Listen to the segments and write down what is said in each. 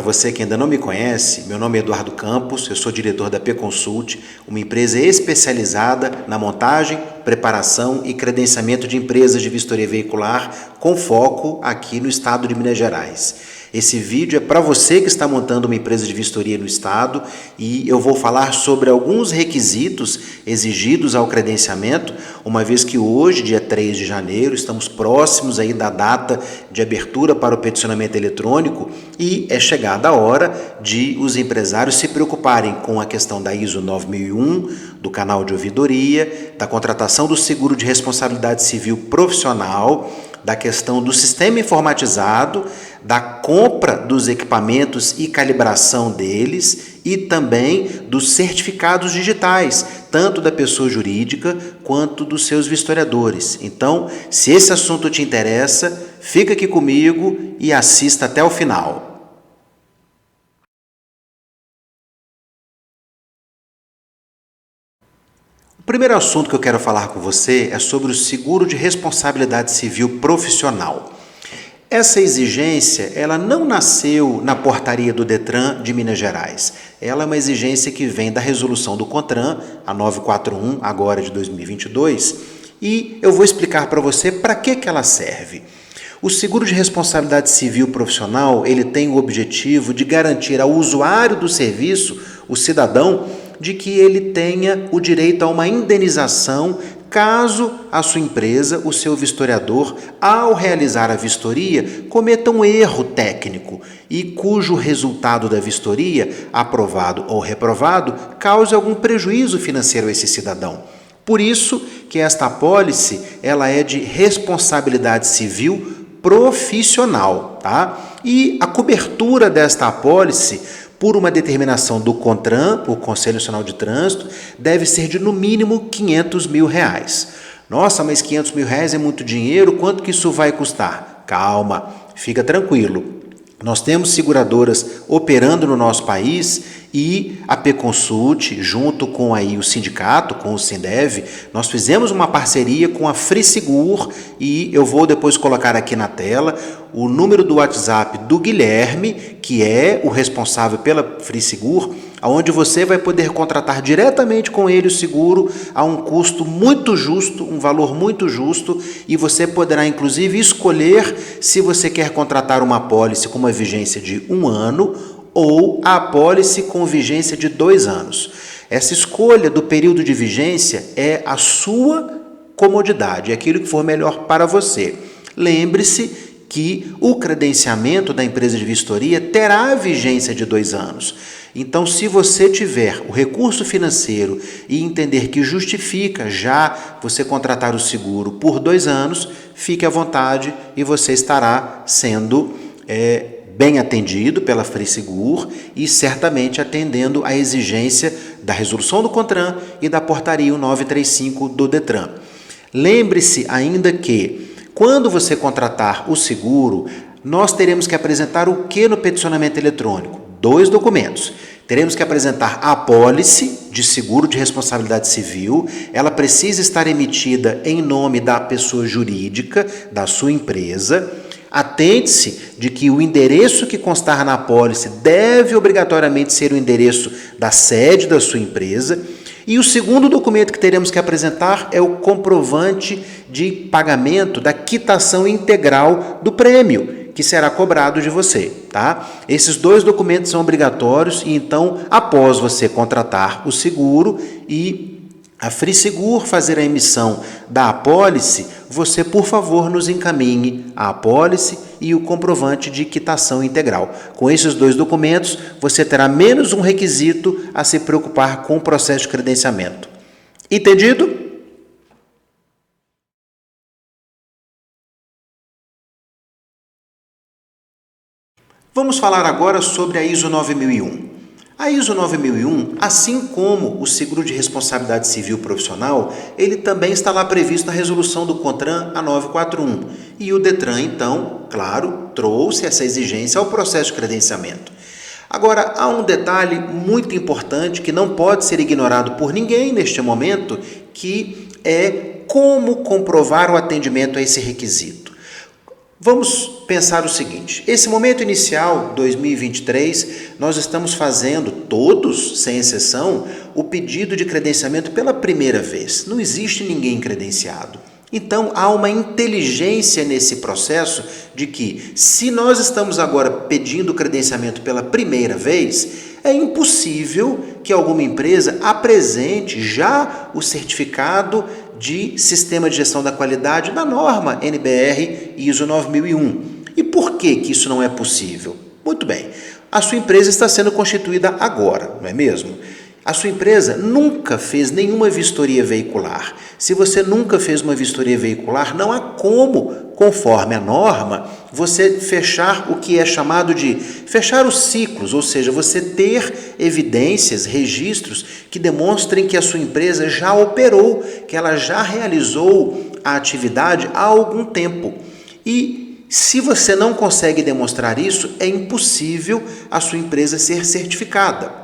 você que ainda não me conhece, meu nome é Eduardo Campos, eu sou diretor da P-Consult, uma empresa especializada na montagem, preparação e credenciamento de empresas de vistoria veicular com foco aqui no estado de Minas Gerais. Esse vídeo é para você que está montando uma empresa de vistoria no estado e eu vou falar sobre alguns requisitos exigidos ao credenciamento, uma vez que hoje, dia 3 de janeiro, estamos próximos aí da data de abertura para o peticionamento eletrônico e é chegada a hora de os empresários se preocuparem com a questão da ISO 9001, do canal de ouvidoria, da contratação do seguro de responsabilidade civil profissional, da questão do sistema informatizado, da compra dos equipamentos e calibração deles e também dos certificados digitais, tanto da pessoa jurídica quanto dos seus vistoriadores. Então, se esse assunto te interessa, fica aqui comigo e assista até o final. O primeiro assunto que eu quero falar com você é sobre o seguro de responsabilidade civil profissional. Essa exigência, ela não nasceu na portaria do Detran de Minas Gerais. Ela é uma exigência que vem da resolução do CONTRAN, a 941, agora de 2022, e eu vou explicar para você para que ela serve. O seguro de responsabilidade civil profissional, ele tem o objetivo de garantir ao usuário do serviço, o cidadão, de que ele tenha o direito a uma indenização caso a sua empresa, o seu vistoriador, ao realizar a vistoria, cometa um erro técnico e cujo resultado da vistoria, aprovado ou reprovado, cause algum prejuízo financeiro a esse cidadão. Por isso que esta apólice, ela é de responsabilidade civil profissional, tá? E a cobertura desta apólice, por uma determinação do CONTRAN, o Conselho Nacional de Trânsito, deve ser de no mínimo R$500 mil. Nossa, mas R$500 mil é muito dinheiro, quanto que isso vai custar? Calma, fica tranquilo. Nós temos seguradoras operando no nosso país e a P-Consult, junto com aí o sindicato, com o Sindev, nós fizemos uma parceria com a FreeSegur e eu vou depois colocar aqui na tela o número do WhatsApp do Guilherme, que é o responsável pela FreeSegur, onde você vai poder contratar diretamente com ele o seguro a um custo muito justo, um valor muito justo, e você poderá inclusive escolher se você quer contratar uma apólice com uma vigência de 1 ano ou a apólice com vigência de 2 anos. Essa escolha do período de vigência é a sua comodidade, é aquilo que for melhor para você. Lembre-se que o credenciamento da empresa de vistoria terá vigência de 2 anos. Então, se você tiver o recurso financeiro e entender que justifica já você contratar o seguro por 2 anos, fique à vontade e você estará sendo bem atendido pela FreeSegur e certamente atendendo à exigência da resolução do CONTRAN e da portaria 935 do Detran. Lembre-se ainda que, quando você contratar o seguro, nós teremos que apresentar o que no peticionamento eletrônico? 2 documentos. Teremos que apresentar a apólice de seguro de responsabilidade civil, ela precisa estar emitida em nome da pessoa jurídica, da sua empresa. Atente-se de que o endereço que constar na apólice deve obrigatoriamente ser o endereço da sede da sua empresa. E o segundo documento que teremos que apresentar é o comprovante de pagamento da quitação integral do prêmio, que será cobrado de você, tá? Esses 2 documentos são obrigatórios e então, após você contratar o seguro e a FreeSegur fazer a emissão da apólice, você, por favor, nos encaminhe a apólice e o comprovante de quitação integral. Com esses 2 documentos, você terá menos um requisito a se preocupar com o processo de credenciamento. Entendido? Vamos falar agora sobre a ISO 9001. A ISO 9001, assim como o seguro de responsabilidade civil profissional, ele também está lá previsto na resolução do CONTRAN, a 941. E o Detran, então, claro, trouxe essa exigência ao processo de credenciamento. Agora, há um detalhe muito importante que não pode ser ignorado por ninguém neste momento, que é como comprovar o atendimento a esse requisito. Vamos pensar o seguinte: esse momento inicial, 2023, nós estamos fazendo, todos, sem exceção, o pedido de credenciamento pela primeira vez. Não existe ninguém credenciado. Então, há uma inteligência nesse processo de que, se nós estamos agora pedindo credenciamento pela primeira vez, é impossível que alguma empresa apresente já o certificado de Sistema de Gestão da Qualidade da norma NBR ISO 9001. E por que isso não é possível? Muito bem, a sua empresa está sendo constituída agora, não é mesmo? A sua empresa nunca fez nenhuma vistoria veicular. Se você nunca fez uma vistoria veicular, não há como, conforme a norma, você fechar o que é chamado de fechar os ciclos, ou seja, você ter evidências, registros que demonstrem que a sua empresa já operou, que ela já realizou a atividade há algum tempo. E se você não consegue demonstrar isso, é impossível a sua empresa ser certificada.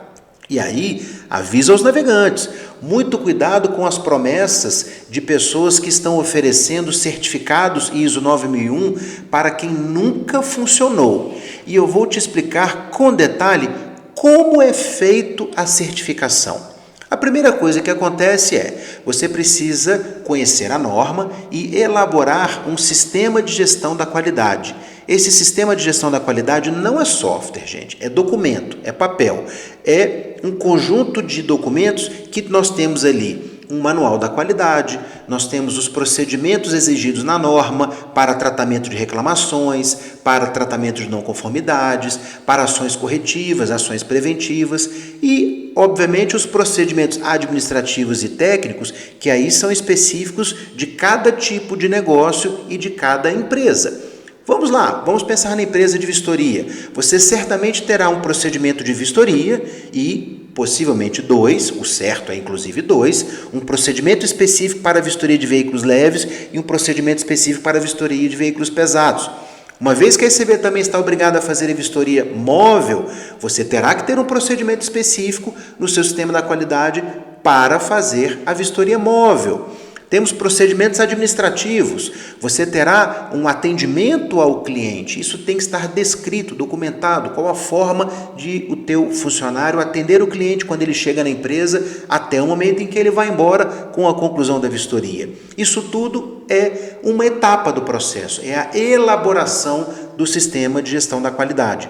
E aí, avisa aos navegantes, muito cuidado com as promessas de pessoas que estão oferecendo certificados ISO 9001 para quem nunca funcionou. E eu vou te explicar com detalhe como é feito a certificação. A primeira coisa que acontece é, você precisa conhecer a norma e elaborar um sistema de gestão da qualidade. Esse sistema de gestão da qualidade não é software, gente, é documento, é papel, é um conjunto de documentos que nós temos ali. Um manual da qualidade, nós temos os procedimentos exigidos na norma para tratamento de reclamações, para tratamento de não conformidades, para ações corretivas, ações preventivas e, obviamente, os procedimentos administrativos e técnicos, que aí são específicos de cada tipo de negócio e de cada empresa. Vamos lá, vamos pensar na empresa de vistoria. Você certamente terá um procedimento de vistoria e possivelmente 2, o certo é inclusive 2, um procedimento específico para a vistoria de veículos leves e um procedimento específico para a vistoria de veículos pesados. Uma vez que a ECV também está obrigada a fazer a vistoria móvel, você terá que ter um procedimento específico no seu sistema da qualidade para fazer a vistoria móvel. Temos procedimentos administrativos, você terá um atendimento ao cliente, isso tem que estar descrito, documentado, qual a forma de o teu funcionário atender o cliente quando ele chega na empresa até o momento em que ele vai embora com a conclusão da vistoria. Isso tudo é uma etapa do processo, é a elaboração do sistema de gestão da qualidade.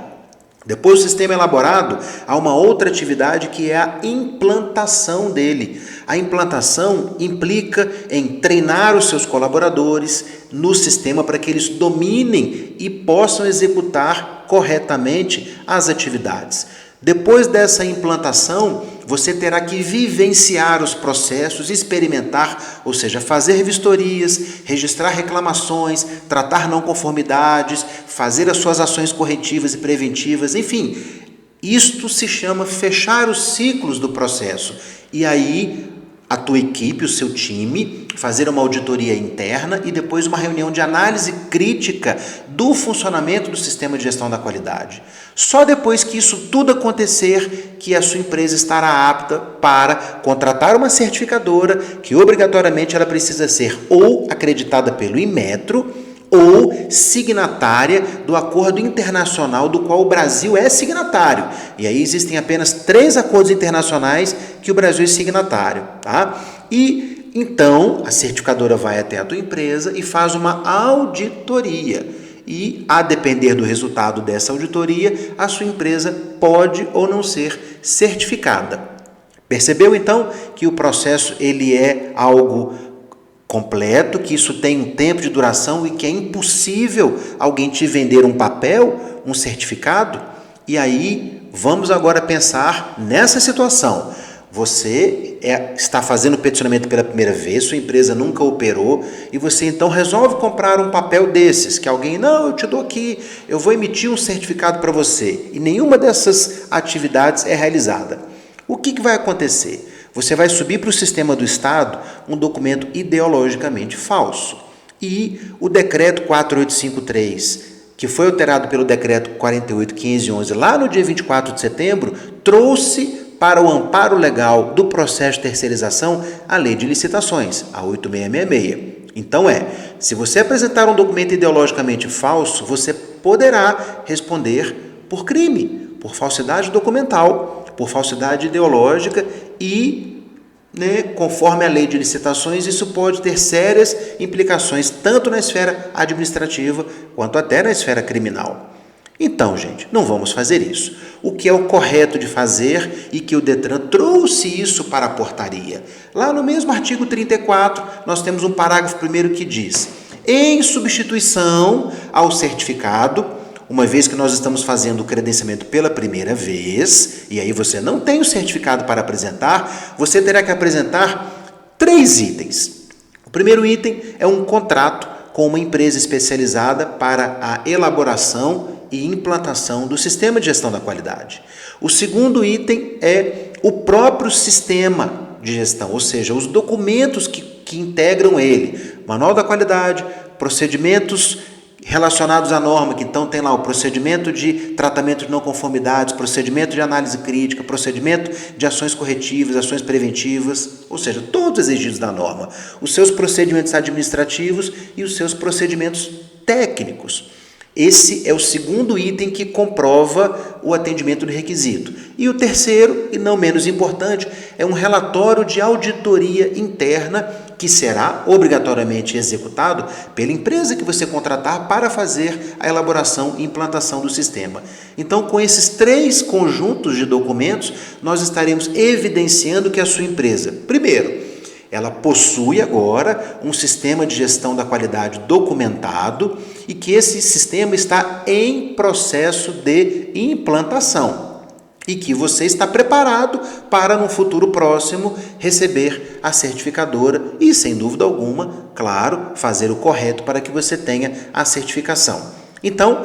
Depois do sistema elaborado, há uma outra atividade que é a implantação dele. A implantação implica em treinar os seus colaboradores no sistema para que eles dominem e possam executar corretamente as atividades. Depois dessa implantação, você terá que vivenciar os processos, experimentar, ou seja, fazer vistorias, registrar reclamações, tratar não conformidades, fazer as suas ações corretivas e preventivas, enfim. Isto se chama fechar os ciclos do processo. E aí, a tua equipe, o seu time, fazer uma auditoria interna e depois uma reunião de análise crítica do funcionamento do sistema de gestão da qualidade. Só depois que isso tudo acontecer que a sua empresa estará apta para contratar uma certificadora que obrigatoriamente ela precisa ser ou acreditada pelo Inmetro ou signatária do acordo internacional do qual o Brasil é signatário. E aí existem apenas 3 acordos internacionais que o Brasil é signatário, tá? E então a certificadora vai até a tua empresa e faz uma auditoria. E, a depender do resultado dessa auditoria, a sua empresa pode ou não ser certificada. Percebeu então que o processo ele é algo completo, que isso tem um tempo de duração e que é impossível alguém te vender um papel, um certificado? E aí, vamos agora pensar nessa situação. Você está fazendo o peticionamento pela primeira vez, sua empresa nunca operou e você então resolve comprar um papel desses, que alguém, não, eu te dou aqui, eu vou emitir um certificado para você. E nenhuma dessas atividades é realizada. O que vai acontecer? Você vai subir para o sistema do Estado um documento ideologicamente falso. E o decreto 4853, que foi alterado pelo decreto 48.511 lá no dia 24 de setembro, trouxe para o amparo legal do processo de terceirização a lei de licitações, a 8666. Então se você apresentar um documento ideologicamente falso, você poderá responder por crime, por falsidade documental, por falsidade ideológica e, conforme a lei de licitações, isso pode ter sérias implicações tanto na esfera administrativa quanto até na esfera criminal. Então, gente, não vamos fazer isso. O que é o correto de fazer e que o Detran trouxe isso para a portaria. Lá no mesmo artigo 34, nós temos um parágrafo 1º que diz: em substituição ao certificado, uma vez que nós estamos fazendo o credenciamento pela primeira vez, e aí você não tem o certificado para apresentar, você terá que apresentar 3 itens. O primeiro item é um contrato com uma empresa especializada para a elaboração e implantação do sistema de gestão da qualidade. O segundo item é o próprio sistema de gestão, ou seja, os documentos que integram ele, manual da qualidade, procedimentos relacionados à norma, que então tem lá o procedimento de tratamento de não conformidades, procedimento de análise crítica, procedimento de ações corretivas, ações preventivas, ou seja, todos exigidos da norma, os seus procedimentos administrativos e os seus procedimentos técnicos. Esse é o segundo item que comprova o atendimento do requisito. E o terceiro, e não menos importante, é um relatório de auditoria interna que será obrigatoriamente executado pela empresa que você contratar para fazer a elaboração e implantação do sistema. Então, com esses 3 conjuntos de documentos, nós estaremos evidenciando que a sua empresa, primeiro, ela possui agora um sistema de gestão da qualidade documentado e que esse sistema está em processo de implantação e que você está preparado para, no futuro próximo, receber a certificadora e, sem dúvida alguma, claro, fazer o correto para que você tenha a certificação. Então,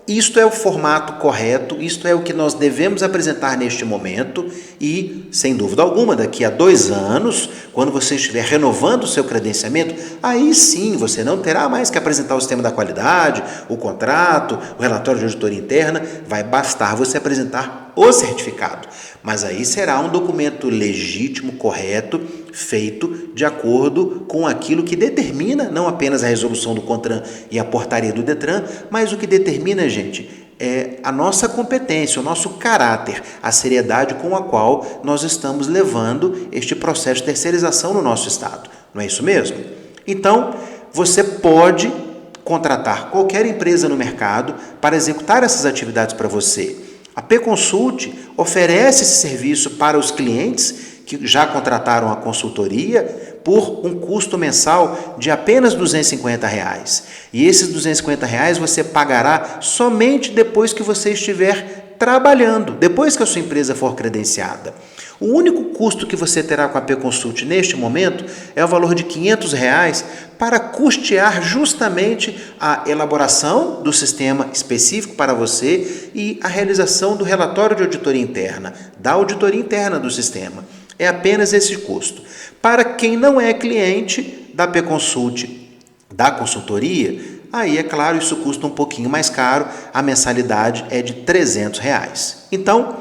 isto é o formato correto, isto é o que nós devemos apresentar neste momento e, sem dúvida alguma, daqui a 2 anos, quando você estiver renovando o seu credenciamento, aí sim você não terá mais que apresentar o sistema da qualidade, o contrato, o relatório de auditoria interna, vai bastar você apresentar o certificado. Mas aí será um documento legítimo, correto, feito de acordo com aquilo que determina não apenas a resolução do CONTRAN e a portaria do DETRAN, mas o que determina, gente, é a nossa competência, o nosso caráter, a seriedade com a qual nós estamos levando este processo de terceirização no nosso Estado. Não é isso mesmo? Então, você pode contratar qualquer empresa no mercado para executar essas atividades para você. A PConsult oferece esse serviço para os clientes que já contrataram a consultoria por um custo mensal de apenas R$ 250. E esses R$ 250 você pagará somente depois que você estiver trabalhando, depois que a sua empresa for credenciada. O único custo que você terá com a PConsult neste momento é o valor de R$ 500 para custear justamente a elaboração do sistema específico para você e a realização do relatório de auditoria interna, da auditoria interna do sistema. É apenas esse custo. Para quem não é cliente da PConsult, da consultoria, aí, é claro, isso custa um pouquinho mais caro, a mensalidade é de R$ 300. Então,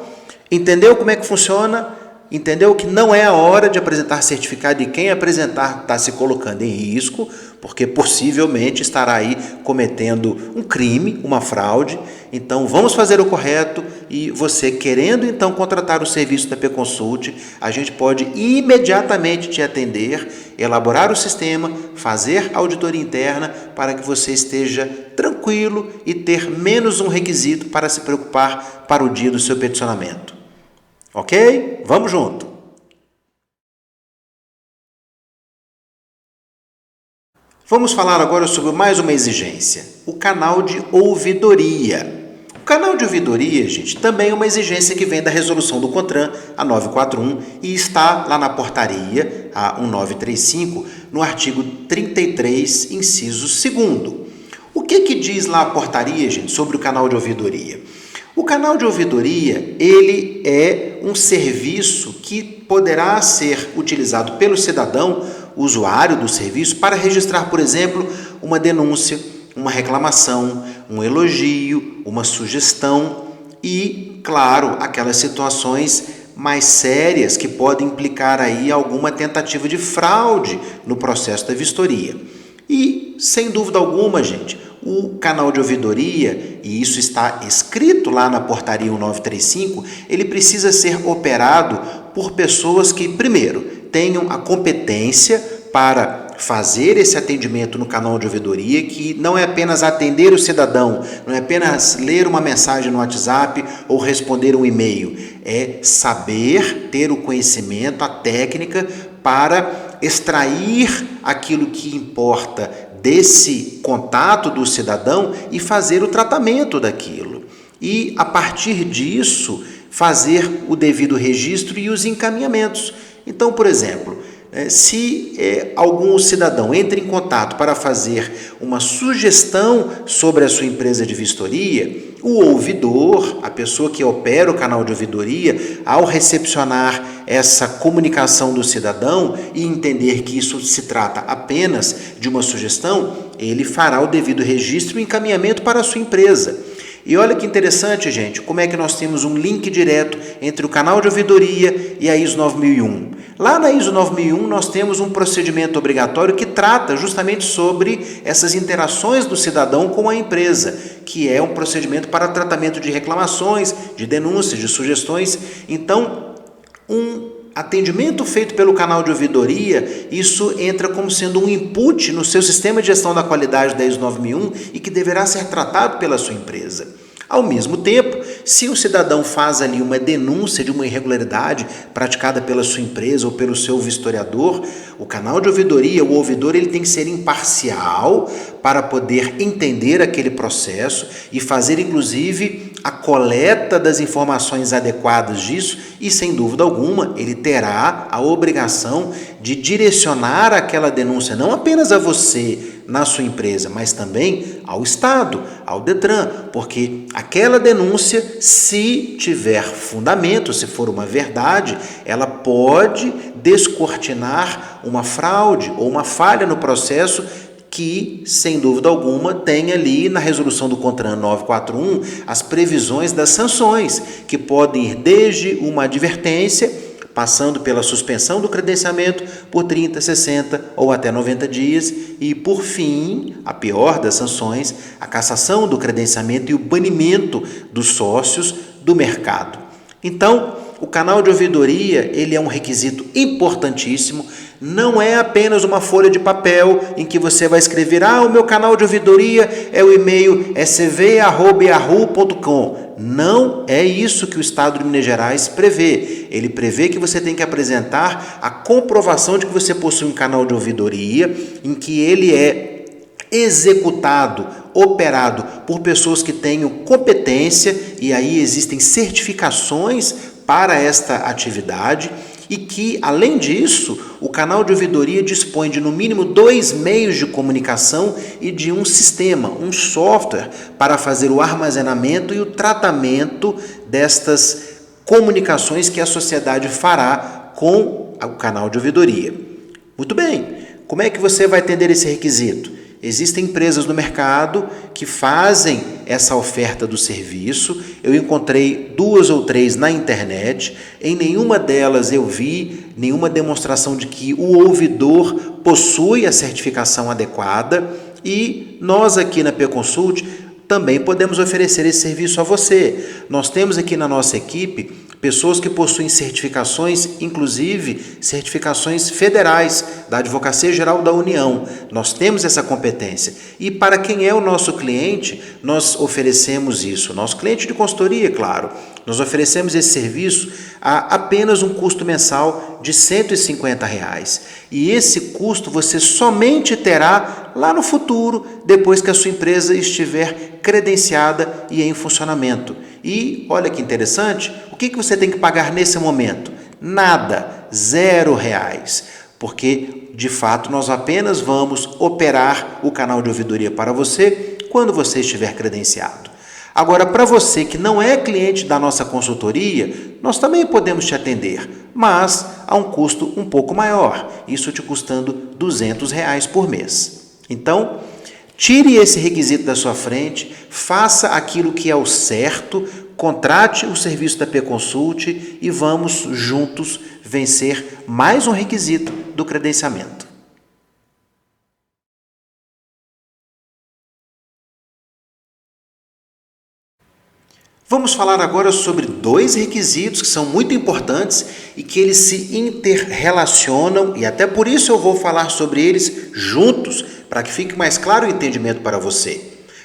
entendeu como é que funciona? Entendeu que não é a hora de apresentar certificado e quem apresentar está se colocando em risco, porque possivelmente estará aí cometendo um crime, uma fraude. Então, vamos fazer o correto e você querendo então contratar o serviço da PConsult, a gente pode imediatamente te atender, elaborar o sistema, fazer a auditoria interna para que você esteja tranquilo e ter menos um requisito para se preocupar para o dia do seu peticionamento. Ok? Vamos junto! Vamos falar agora sobre mais uma exigência, o canal de ouvidoria. O canal de ouvidoria, gente, também é uma exigência que vem da resolução do CONTRAN, a 941, e está lá na portaria, a 1935, no artigo 33, inciso 2º. O que diz lá a portaria, gente, sobre o canal de ouvidoria? O canal de ouvidoria, ele é um serviço que poderá ser utilizado pelo cidadão, usuário do serviço, para registrar, por exemplo, uma denúncia, uma reclamação, um elogio, uma sugestão e, claro, aquelas situações mais sérias que podem implicar aí alguma tentativa de fraude no processo da vistoria. E, sem dúvida alguma, gente, o canal de ouvidoria, e isso está escrito lá na portaria 1935, ele precisa ser operado por pessoas que, primeiro, tenham a competência para fazer esse atendimento no canal de ouvidoria, que não é apenas atender o cidadão, não é apenas ler uma mensagem no WhatsApp ou responder um e-mail, é saber ter o conhecimento, a técnica para extrair aquilo que importa desse contato do cidadão e fazer o tratamento daquilo. E, a partir disso, fazer o devido registro e os encaminhamentos. Então, por exemplo, se algum cidadão entra em contato para fazer uma sugestão sobre a sua empresa de vistoria, o ouvidor, a pessoa que opera o canal de ouvidoria, ao recepcionar essa comunicação do cidadão e entender que isso se trata apenas de uma sugestão, ele fará o devido registro e encaminhamento para a sua empresa. E olha que interessante, gente, como é que nós temos um link direto entre o canal de ouvidoria e a ISO 9001. Lá na ISO 9001 nós temos um procedimento obrigatório que trata justamente sobre essas interações do cidadão com a empresa, que é um procedimento para tratamento de reclamações, de denúncias, de sugestões. Então, um atendimento feito pelo canal de ouvidoria, isso entra como sendo um input no seu sistema de gestão da qualidade da ISO 9001 e que deverá ser tratado pela sua empresa. Ao mesmo tempo, se o cidadão faz ali uma denúncia de uma irregularidade praticada pela sua empresa ou pelo seu vistoriador, o canal de ouvidoria, o ouvidor, ele tem que ser imparcial para poder entender aquele processo e fazer, inclusive, a coleta das informações adequadas disso e, sem dúvida alguma, ele terá a obrigação de direcionar aquela denúncia não apenas a você na sua empresa, mas também ao Estado, ao Detran, porque aquela denúncia, se tiver fundamento, se for uma verdade, ela pode descortinar uma fraude ou uma falha no processo que, sem dúvida alguma, tem ali na resolução do CONTRAN 941 as previsões das sanções, que podem ir desde uma advertência, passando pela suspensão do credenciamento por 30, 60 ou até 90 dias e, por fim, a pior das sanções, a cassação do credenciamento e o banimento dos sócios do mercado. Então, o canal de ouvidoria, ele é um requisito importantíssimo, não é apenas uma folha de papel em que você vai escrever: o meu canal de ouvidoria é o e-mail sv@yahoo.com. Não é isso que o Estado de Minas Gerais prevê. Ele prevê que você tem que apresentar a comprovação de que você possui um canal de ouvidoria em que ele é executado, operado por pessoas que tenham competência, e aí existem certificações para esta atividade, e que, além disso, o canal de ouvidoria dispõe de no mínimo 2 meios de comunicação e de um sistema, um software para fazer o armazenamento e o tratamento destas comunicações que a sociedade fará com o canal de ouvidoria. Muito bem, como é que você vai atender esse requisito? Existem empresas no mercado que fazem essa oferta do serviço. Eu encontrei 2 ou 3 na internet. Em nenhuma delas eu vi nenhuma demonstração de que o ouvidor possui a certificação adequada. E nós aqui na PConsult também podemos oferecer esse serviço a você. Nós temos aqui na nossa equipe pessoas que possuem certificações, inclusive certificações federais da Advocacia Geral da União. Nós temos essa competência. E para quem é o nosso cliente, nós oferecemos isso. Nosso cliente de consultoria, claro. Nós oferecemos esse serviço a apenas um custo mensal de R$ 150. E esse custo você somente terá lá no futuro, depois que a sua empresa estiver credenciada e em funcionamento. E olha que interessante, o que você tem que pagar nesse momento? Nada, R$0, porque de fato nós apenas vamos operar o canal de ouvidoria para você quando você estiver credenciado. Agora, para você que não é cliente da nossa consultoria, nós também podemos te atender, mas a um custo um pouco maior, isso te custando R$200 por mês. Então, tire esse requisito da sua frente, faça aquilo que é o certo, contrate o serviço da PConsult e vamos juntos vencer mais um requisito do credenciamento. Vamos falar agora sobre dois requisitos que são muito importantes e que eles se interrelacionam, e até por isso eu vou falar sobre eles juntos, para que fique mais claro o entendimento para você.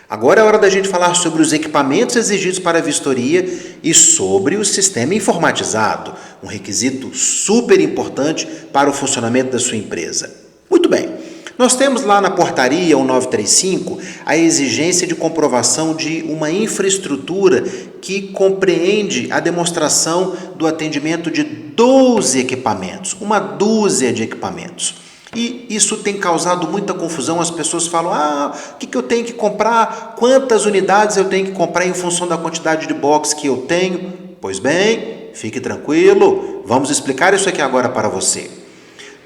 Agora é hora da gente falar sobre os equipamentos exigidos para a vistoria e sobre o sistema informatizado, um requisito super importante para o funcionamento da sua empresa. Muito bem. Nós temos lá na portaria 1935 a exigência de comprovação de uma infraestrutura que compreende a demonstração do atendimento de 12 equipamentos, uma dúzia de equipamentos. E isso tem causado muita confusão, as pessoas falam, o que eu tenho que comprar, quantas unidades eu tenho que comprar em função da quantidade de box que eu tenho? Pois bem, fique tranquilo, vamos explicar isso aqui agora para você.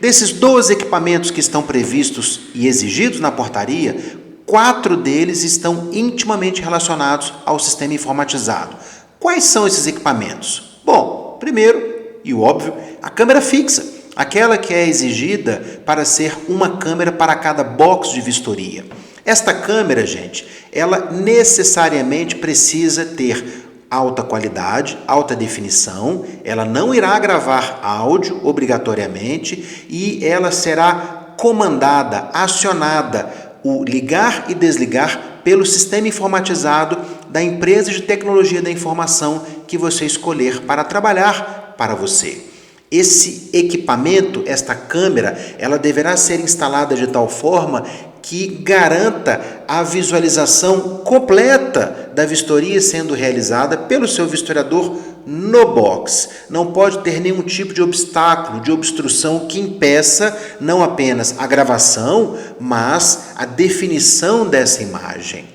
Desses 12 equipamentos que estão previstos e exigidos na portaria, 4 deles estão intimamente relacionados ao sistema informatizado. Quais são esses equipamentos? Bom, primeiro, e o óbvio, a câmera fixa, aquela que é exigida para ser uma câmera para cada box de vistoria. Esta câmera, gente, ela necessariamente precisa ter alta qualidade, alta definição, ela não irá gravar áudio obrigatoriamente e ela será comandada, acionada, o ligar e desligar pelo sistema informatizado da empresa de tecnologia da informação que você escolher para trabalhar para você. Esse equipamento, esta câmera, ela deverá ser instalada de tal forma que garanta a visualização completa da vistoria sendo realizada pelo seu vistoriador no box. Não pode ter nenhum tipo de obstáculo, de obstrução que impeça não apenas a gravação, mas a definição dessa imagem.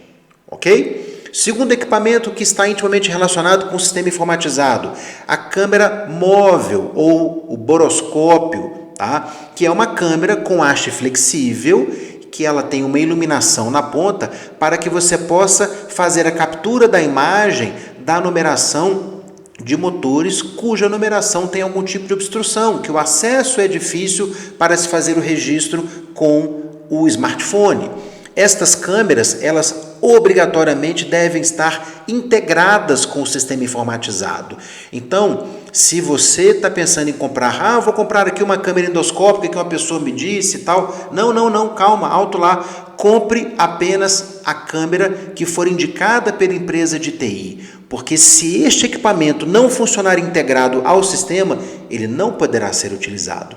Ok? Segundo equipamento que está intimamente relacionado com o sistema informatizado, a câmera móvel ou o boroscópio, tá? Que é uma câmera com haste flexível, que ela tem uma iluminação na ponta para que você possa fazer a captura da imagem da numeração de motores cuja numeração tem algum tipo de obstrução, que o acesso é difícil para se fazer o registro com o smartphone. Estas câmeras, elas obrigatoriamente devem estar integradas com o sistema informatizado. Então, se você está pensando em comprar, vou comprar aqui uma câmera endoscópica que uma pessoa me disse e tal. Não, calma, alto lá. Compre apenas a câmera que for indicada pela empresa de TI. Porque se este equipamento não funcionar integrado ao sistema, ele não poderá ser utilizado.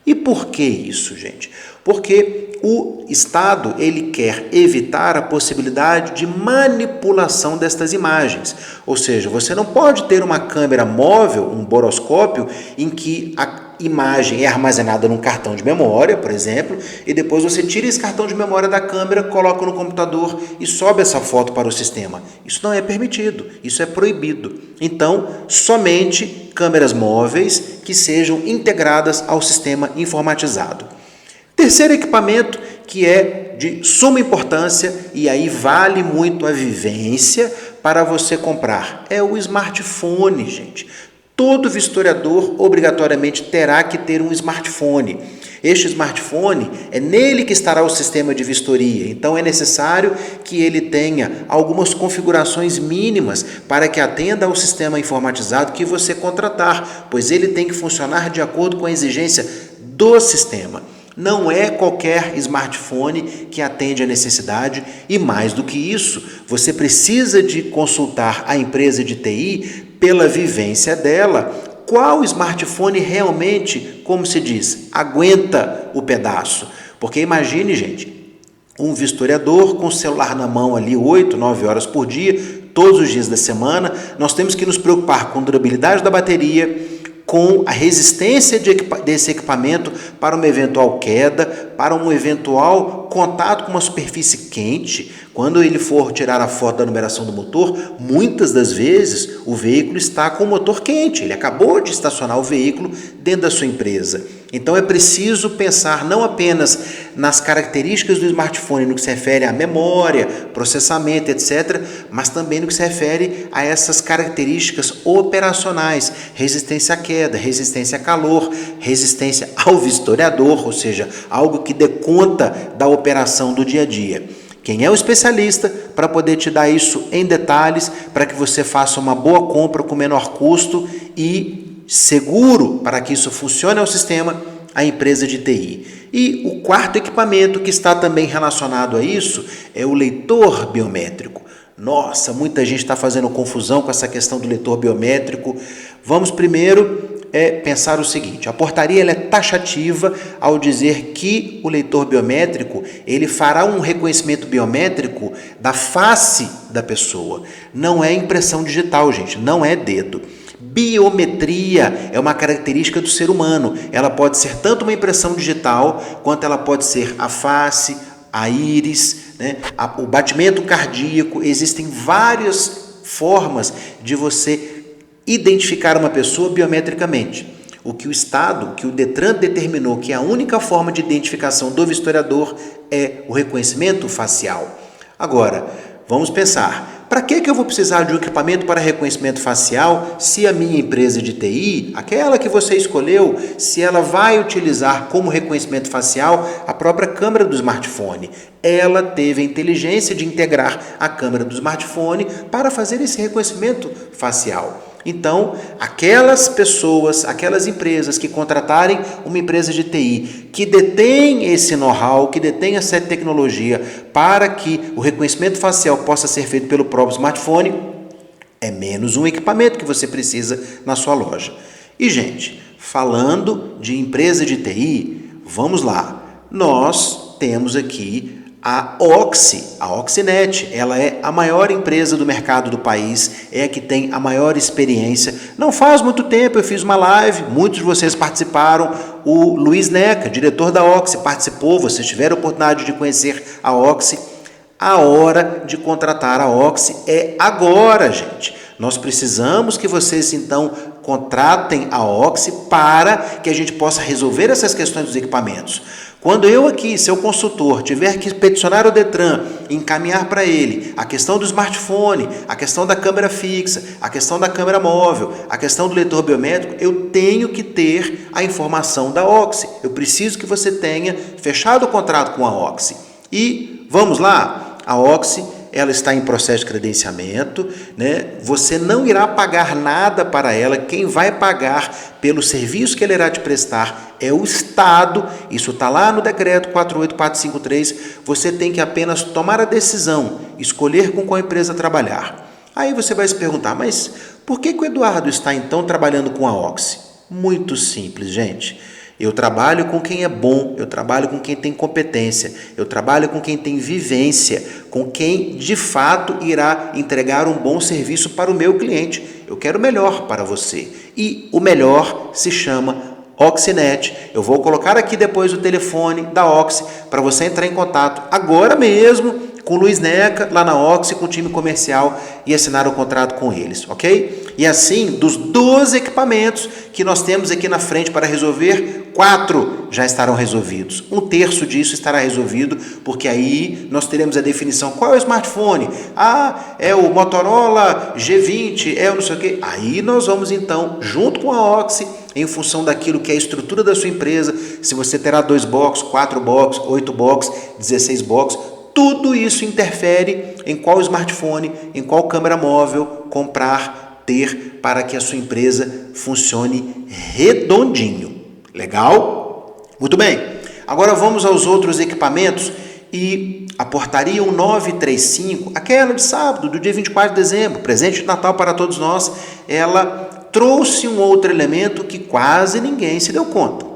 E por que isso, gente? Porque o Estado ele quer evitar a possibilidade de manipulação destas imagens. Ou seja, você não pode ter uma câmera móvel, um boroscópio, em que a imagem é armazenada num cartão de memória, por exemplo, e depois você tira esse cartão de memória da câmera, coloca no computador e sobe essa foto para o sistema. Isso não é permitido, isso é proibido. Então, somente câmeras móveis que sejam integradas ao sistema informatizado. Terceiro equipamento que é de suma importância e aí vale muito a vivência para você comprar é o smartphone, gente. Todo vistoriador obrigatoriamente terá que ter um smartphone. Este smartphone é nele que estará o sistema de vistoria, então é necessário que ele tenha algumas configurações mínimas para que atenda ao sistema informatizado que você contratar, pois ele tem que funcionar de acordo com a exigência do sistema. Não é qualquer smartphone que atende a necessidade e mais do que isso, você precisa de consultar a empresa de TI pela vivência dela, qual smartphone realmente, como se diz, aguenta o pedaço. Porque imagine, gente, um vistoriador com o celular na mão ali 8, 9 horas por dia, todos os dias da semana, nós temos que nos preocupar com a durabilidade da bateria, com a resistência desse equipamento para uma eventual queda, para um eventual contato com uma superfície quente. Quando ele for tirar a foto da numeração do motor, muitas das vezes o veículo está com o motor quente, ele acabou de estacionar o veículo dentro da sua empresa. Então é preciso pensar não apenas nas características do smartphone no que se refere à memória, processamento, etc., mas também no que se refere a essas características operacionais, resistência à queda, resistência a calor, resistência ao vistoriador, ou seja, algo que dê conta da operação do dia a dia. Quem é o especialista para poder te dar isso em detalhes, para que você faça uma boa compra com menor custo e seguro para que isso funcione ao sistema, a empresa de TI. E o quarto equipamento que está também relacionado a isso é o leitor biométrico. Nossa, muita gente está fazendo confusão com essa questão do leitor biométrico. Vamos primeiro pensar o seguinte: a portaria ela é taxativa ao dizer que o leitor biométrico ele fará um reconhecimento biométrico da face da pessoa. Não é impressão digital, gente, não é dedo. Biometria é uma característica do ser humano. Ela pode ser tanto uma impressão digital, quanto ela pode ser a face, a íris, né? O batimento cardíaco. Existem várias formas de você identificar uma pessoa biometricamente. O que o Estado, que o Detran determinou que a única forma de identificação do vistoriador é o reconhecimento facial. Agora, vamos pensar, para que eu vou precisar de um equipamento para reconhecimento facial se a minha empresa de TI, aquela que você escolheu, se ela vai utilizar como reconhecimento facial a própria câmera do smartphone? Ela teve a inteligência de integrar a câmera do smartphone para fazer esse reconhecimento facial. Então, aquelas pessoas, aquelas empresas que contratarem uma empresa de TI que detém esse know-how, que detém essa tecnologia para que o reconhecimento facial possa ser feito pelo próprio smartphone, é menos um equipamento que você precisa na sua loja. E, gente, falando de empresa de TI, vamos lá. Nós temos aqui a Oxinet, ela é a maior empresa do mercado do país, é a que tem a maior experiência. Não faz muito tempo eu fiz uma live, muitos de vocês participaram, o Luiz Neca, diretor da Oxi, participou, vocês tiveram a oportunidade de conhecer a Oxi. A hora de contratar a Oxi é agora, gente. Nós precisamos que vocês, então, contratem a Oxi para que a gente possa resolver essas questões dos equipamentos. Quando eu aqui, seu consultor, tiver que peticionar o Detran, encaminhar para ele a questão do smartphone, a questão da câmera fixa, a questão da câmera móvel, a questão do leitor biométrico, eu tenho que ter a informação da Oxi. Eu preciso que você tenha fechado o contrato com a Oxi. E vamos lá, a Oxi ela está em processo de credenciamento, né? Você não irá pagar nada para ela, quem vai pagar pelo serviço que ela irá te prestar é o Estado, isso está lá no decreto 48453, você tem que apenas tomar a decisão, escolher com qual empresa trabalhar. Aí você vai se perguntar, mas por que o Eduardo está então trabalhando com a Oxi? Muito simples, gente. Eu trabalho com quem é bom, eu trabalho com quem tem competência, eu trabalho com quem tem vivência, com quem de fato irá entregar um bom serviço para o meu cliente. Eu quero o melhor para você. E o melhor se chama Oxinet. Eu vou colocar aqui depois o telefone da Oxi para você entrar em contato agora mesmo com o Luiz Neca, lá na Oxi, com o time comercial e assinar o contrato com eles, ok? E assim, dos 12 equipamentos que nós temos aqui na frente para resolver, 4 já estarão resolvidos. 1/3 disso estará resolvido, porque aí nós teremos a definição. Qual é o smartphone? Ah, é o Motorola G20, é o não sei o quê. Aí nós vamos então, junto com a Oxi, em função daquilo que é a estrutura da sua empresa, se você terá 2 box, 4 box, 8 box, 16 box, tudo isso interfere em qual smartphone, em qual câmera móvel comprar, ter, para que a sua empresa funcione redondinho. Legal? Muito bem. Agora vamos aos outros equipamentos e a portaria 1935, aquela de sábado, do dia 24 de dezembro, presente de Natal para todos nós, ela trouxe um outro elemento que quase ninguém se deu conta.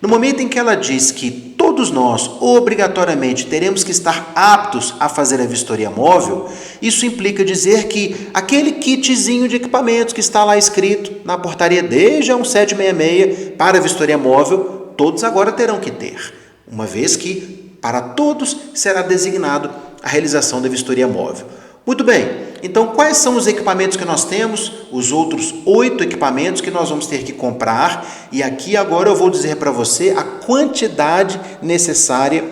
No momento em que ela diz que todos nós, obrigatoriamente, teremos que estar aptos a fazer a vistoria móvel, isso implica dizer que aquele kitzinho de equipamentos que está lá escrito na portaria desde a 1766 para a vistoria móvel, todos agora terão que ter, uma vez que para todos será designado a realização da vistoria móvel. Muito bem, então quais são os equipamentos que nós temos? Os outros 8 equipamentos que nós vamos ter que comprar, e aqui agora eu vou dizer para você a quantidade necessária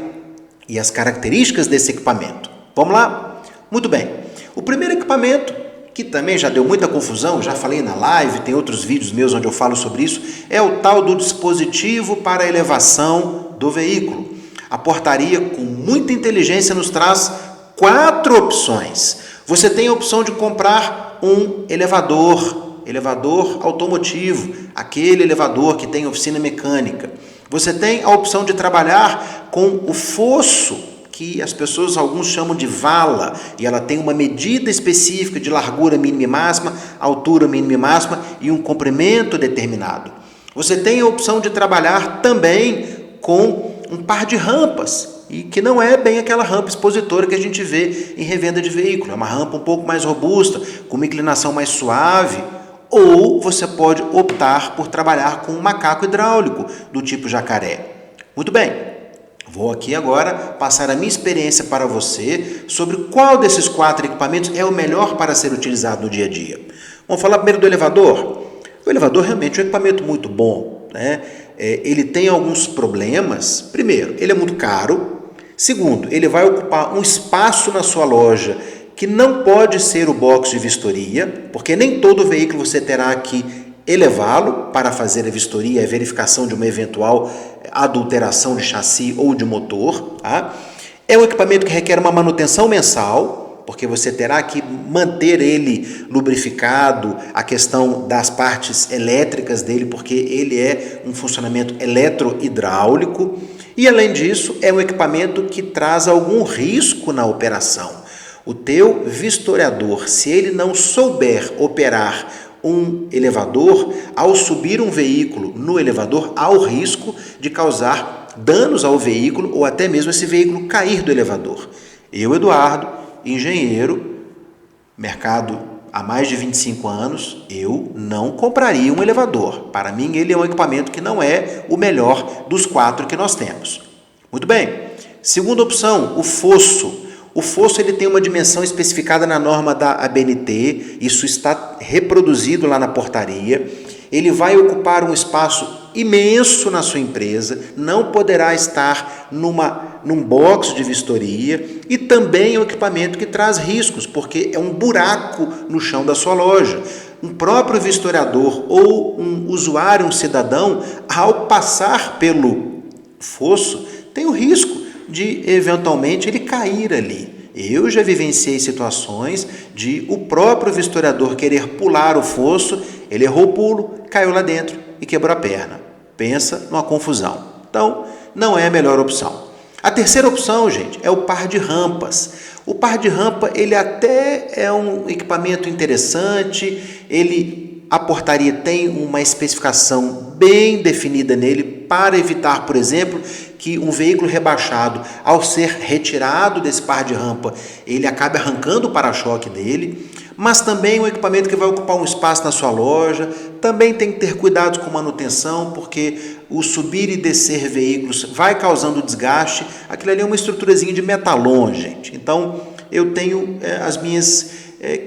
e as características desse equipamento. Vamos lá? Muito bem, o primeiro equipamento, que também já deu muita confusão, já falei na live, tem outros vídeos meus onde eu falo sobre isso, é o tal do dispositivo para a elevação do veículo. A portaria, com muita inteligência, nos traz 4 opções. Você tem a opção de comprar um elevador automotivo, aquele elevador que tem oficina mecânica. Você tem a opção de trabalhar com o fosso, que as pessoas, alguns chamam de vala, e ela tem uma medida específica de largura mínima e máxima, altura mínima e máxima e um comprimento determinado. Você tem a opção de trabalhar também com um par de rampas, e que não é bem aquela rampa expositora que a gente vê em revenda de veículo, é uma rampa um pouco mais robusta, com uma inclinação mais suave. Ou você pode optar por trabalhar com um macaco hidráulico do tipo jacaré. Muito bem, vou aqui agora passar a minha experiência para você sobre qual desses 4 equipamentos é o melhor para ser utilizado no dia a dia. Vamos falar primeiro do elevador. O elevador realmente é um equipamento muito bom, né? Ele tem alguns problemas. Primeiro, ele é muito caro. Segundo, ele vai ocupar um espaço na sua loja que não pode ser o box de vistoria, porque nem todo veículo você terá que elevá-lo para fazer a vistoria e a verificação de uma eventual adulteração de chassi ou de motor. Tá? É um equipamento que requer uma manutenção mensal, porque você terá que manter ele lubrificado, a questão das partes elétricas dele, porque ele é um funcionamento eletrohidráulico. E, além disso, é um equipamento que traz algum risco na operação. O teu vistoriador, se ele não souber operar um elevador, ao subir um veículo no elevador, há o risco de causar danos ao veículo ou até mesmo esse veículo cair do elevador. Eu, Eduardo, engenheiro, mercado há mais de 25 anos, eu não compraria um elevador. Para mim, ele é um equipamento que não é o melhor dos 4 que nós temos. Muito bem. Segunda opção, o fosso. O fosso ele tem uma dimensão especificada na norma da ABNT, isso está reproduzido lá na portaria. Ele vai ocupar um espaço imenso na sua empresa, não poderá estar num box de vistoria e também é um equipamento que traz riscos, porque é um buraco no chão da sua loja. Um próprio vistoriador ou um usuário, um cidadão, ao passar pelo fosso, tem o risco de, eventualmente, ele cair ali. Eu já vivenciei situações de o próprio vistoriador querer pular o fosso, ele errou o pulo, caiu lá dentro e quebrou a perna. Pensa numa confusão. Então, não é a melhor opção. A terceira opção, gente, é o par de rampas. O par de rampa, ele até é um equipamento interessante, a portaria tem uma especificação bem definida nele para evitar, por exemplo, que um veículo rebaixado, ao ser retirado desse par de rampa, ele acabe arrancando o para-choque dele, mas também um equipamento que vai ocupar um espaço na sua loja, também tem que ter cuidados com manutenção, porque o subir e descer veículos vai causando desgaste, aquilo ali é uma estruturazinha de metalon, gente. Então, eu tenho as minhas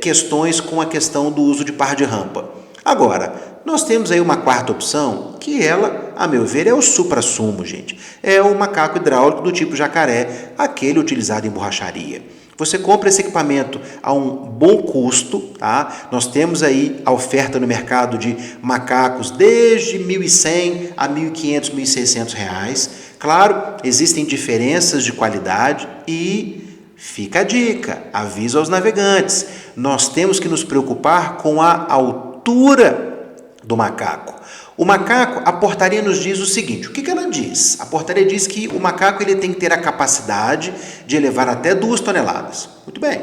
questões com a questão do uso de par de rampa. Agora, nós temos aí uma quarta opção, que ela, a meu ver, é o suprassumo, gente. É o macaco hidráulico do tipo jacaré, aquele utilizado em borracharia. Você compra esse equipamento a um bom custo, tá? Nós temos aí a oferta no mercado de macacos desde R$ 1.100 a R$ 1.500, R$ 1.600. Claro, existem diferenças de qualidade e fica a dica, aviso aos navegantes. Nós temos que nos preocupar com a altura do macaco. O macaco, a portaria nos diz o seguinte, o que ela diz? A portaria diz que o macaco ele tem que ter a capacidade de elevar até 2 toneladas. Muito bem,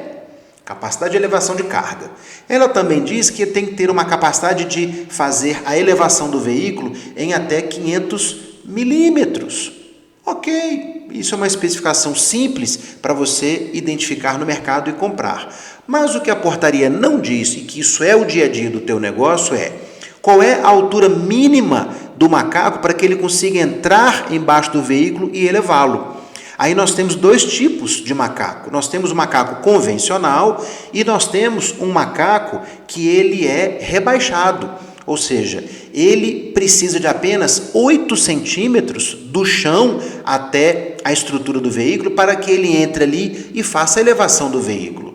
capacidade de elevação de carga. Ela também diz que tem que ter uma capacidade de fazer a elevação do veículo em até 500 milímetros. Ok, isso é uma especificação simples para você identificar no mercado e comprar. Mas o que a portaria não diz, e que isso é o dia a dia do teu negócio, é qual é a altura mínima do macaco para que ele consiga entrar embaixo do veículo e elevá-lo. Aí nós temos 2 tipos de macaco. Nós temos o macaco convencional e nós temos um macaco que ele é rebaixado. Ou seja, ele precisa de apenas 8 centímetros do chão até a estrutura do veículo para que ele entre ali e faça a elevação do veículo.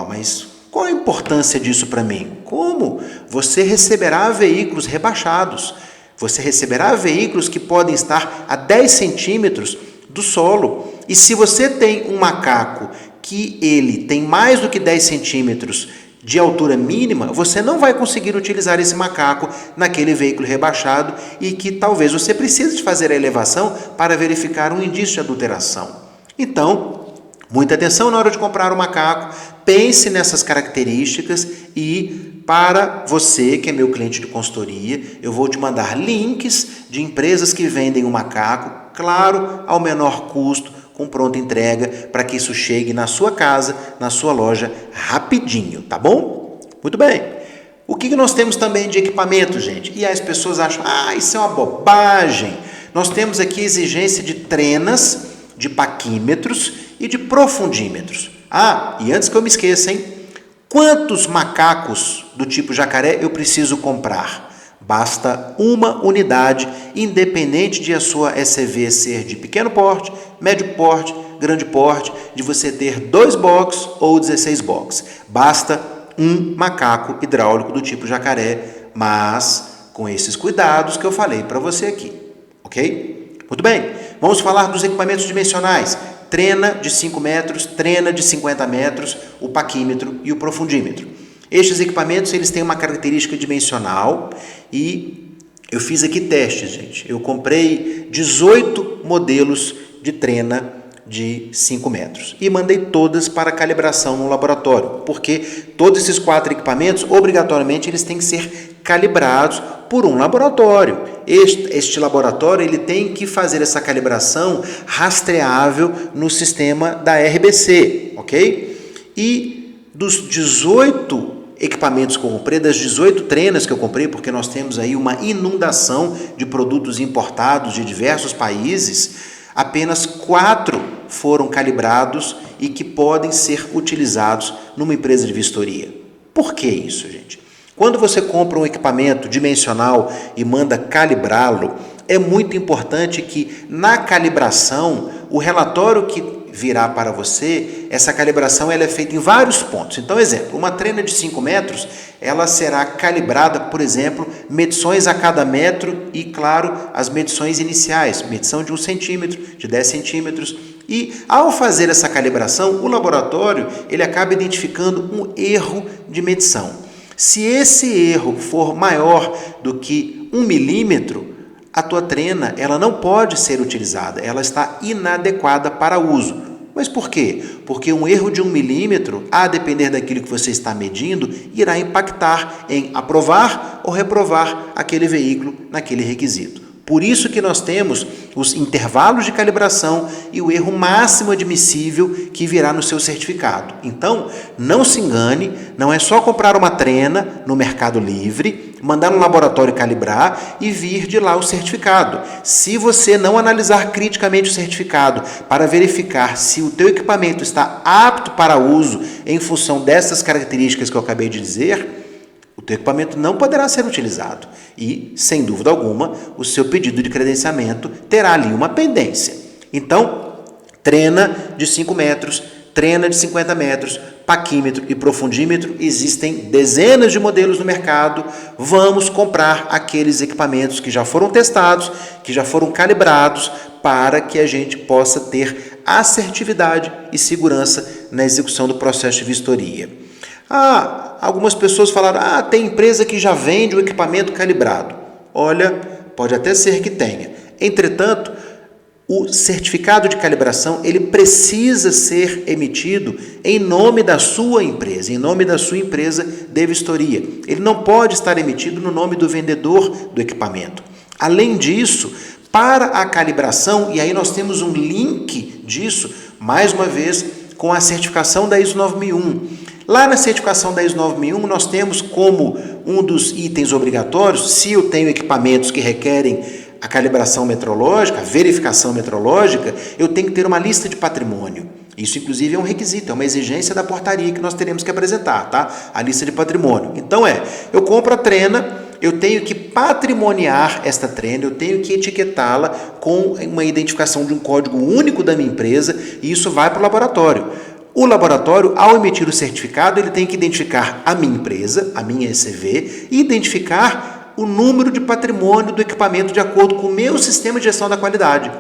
Mas qual a importância disso para mim? Como? Você receberá veículos rebaixados. Você receberá veículos que podem estar a 10 centímetros do solo. E se você tem um macaco que ele tem mais do que 10 centímetros de altura mínima, você não vai conseguir utilizar esse macaco naquele veículo rebaixado e que talvez você precise de fazer a elevação para verificar um indício de adulteração. Então, muita atenção na hora de comprar o macaco, pense nessas características e para você, que é meu cliente de consultoria, eu vou te mandar links de empresas que vendem o macaco, claro, ao menor custo, com pronta entrega, para que isso chegue na sua casa, na sua loja, rapidinho, tá bom? Muito bem. O que nós temos também de equipamento, gente? E aí as pessoas acham, isso é uma bobagem. Nós temos aqui exigência de trenas, de paquímetros e de profundímetros. E antes que eu me esqueça, hein? Quantos macacos do tipo jacaré eu preciso comprar? Basta uma unidade, independente de a sua ECV ser de pequeno porte, médio porte, grande porte, de você ter 2 box ou 16 box. Basta um macaco hidráulico do tipo jacaré, mas com esses cuidados que eu falei para você aqui, ok? Muito bem, vamos falar dos equipamentos dimensionais. Trena de 5 metros, trena de 50 metros, o paquímetro e o profundímetro. Estes equipamentos eles têm uma característica dimensional e eu fiz aqui testes, gente. Eu comprei 18 modelos de trena de 5 metros e mandei todas para calibração no laboratório, porque todos esses 4 equipamentos, obrigatoriamente, eles têm que ser calibrados por um laboratório. Este laboratório ele tem que fazer essa calibração rastreável no sistema da RBC, ok? E dos 18 equipamentos que eu comprei, das 18 trenas que eu comprei, porque nós temos aí uma inundação de produtos importados de diversos países, apenas 4 foram calibrados e que podem ser utilizados numa empresa de vistoria. Por que isso, gente? Quando você compra um equipamento dimensional e manda calibrá-lo, é muito importante que na calibração, o relatório que virá para você, essa calibração ela é feita em vários pontos. Então, exemplo, uma trena de 5 metros, ela será calibrada, por exemplo, medições a cada metro e, claro, as medições iniciais, medição de 1 centímetro, de 10 centímetros. E, ao fazer essa calibração, o laboratório ele acaba identificando um erro de medição. Se esse erro for maior do que 1 milímetro, a tua trena ela não pode ser utilizada, ela está inadequada para uso. Mas por quê? Porque um erro de 1 milímetro, a depender daquilo que você está medindo, irá impactar em aprovar ou reprovar aquele veículo naquele requisito. Por isso que nós temos os intervalos de calibração e o erro máximo admissível que virá no seu certificado. Então, não se engane, não é só comprar uma trena no Mercado Livre, mandar no laboratório calibrar e vir de lá o certificado. Se você não analisar criticamente o certificado para verificar se o teu equipamento está apto para uso em função dessas características que eu acabei de dizer, o teu equipamento não poderá ser utilizado e, sem dúvida alguma, o seu pedido de credenciamento terá ali uma pendência. Então, trena de 5 metros, trena de 50 metros, paquímetro e profundímetro, existem dezenas de modelos no mercado. Vamos comprar aqueles equipamentos que já foram testados, que já foram calibrados, para que a gente possa ter assertividade e segurança na execução do processo de vistoria. Algumas pessoas falaram, tem empresa que já vende o equipamento calibrado. Olha, pode até ser que tenha. Entretanto, o certificado de calibração, ele precisa ser emitido em nome da sua empresa, em nome da sua empresa de vistoria. Ele não pode estar emitido no nome do vendedor do equipamento. Além disso, para a calibração, e aí nós temos um link disso, mais uma vez, com a certificação da ISO 9001. Lá na certificação da ISO 9001, nós temos como um dos itens obrigatórios, se eu tenho equipamentos que requerem a calibração metrológica, a verificação metrológica, eu tenho que ter uma lista de patrimônio. Isso, inclusive, é um requisito, é uma exigência da portaria que nós teremos que apresentar, tá? A lista de patrimônio. Então, eu compro a trena, eu tenho que patrimoniar esta trena, eu tenho que etiquetá-la com uma identificação de um código único da minha empresa e isso vai para o laboratório. O laboratório, ao emitir o certificado, ele tem que identificar a minha empresa, a minha ECV, e identificar o número de patrimônio do equipamento de acordo com o meu sistema de gestão da qualidade.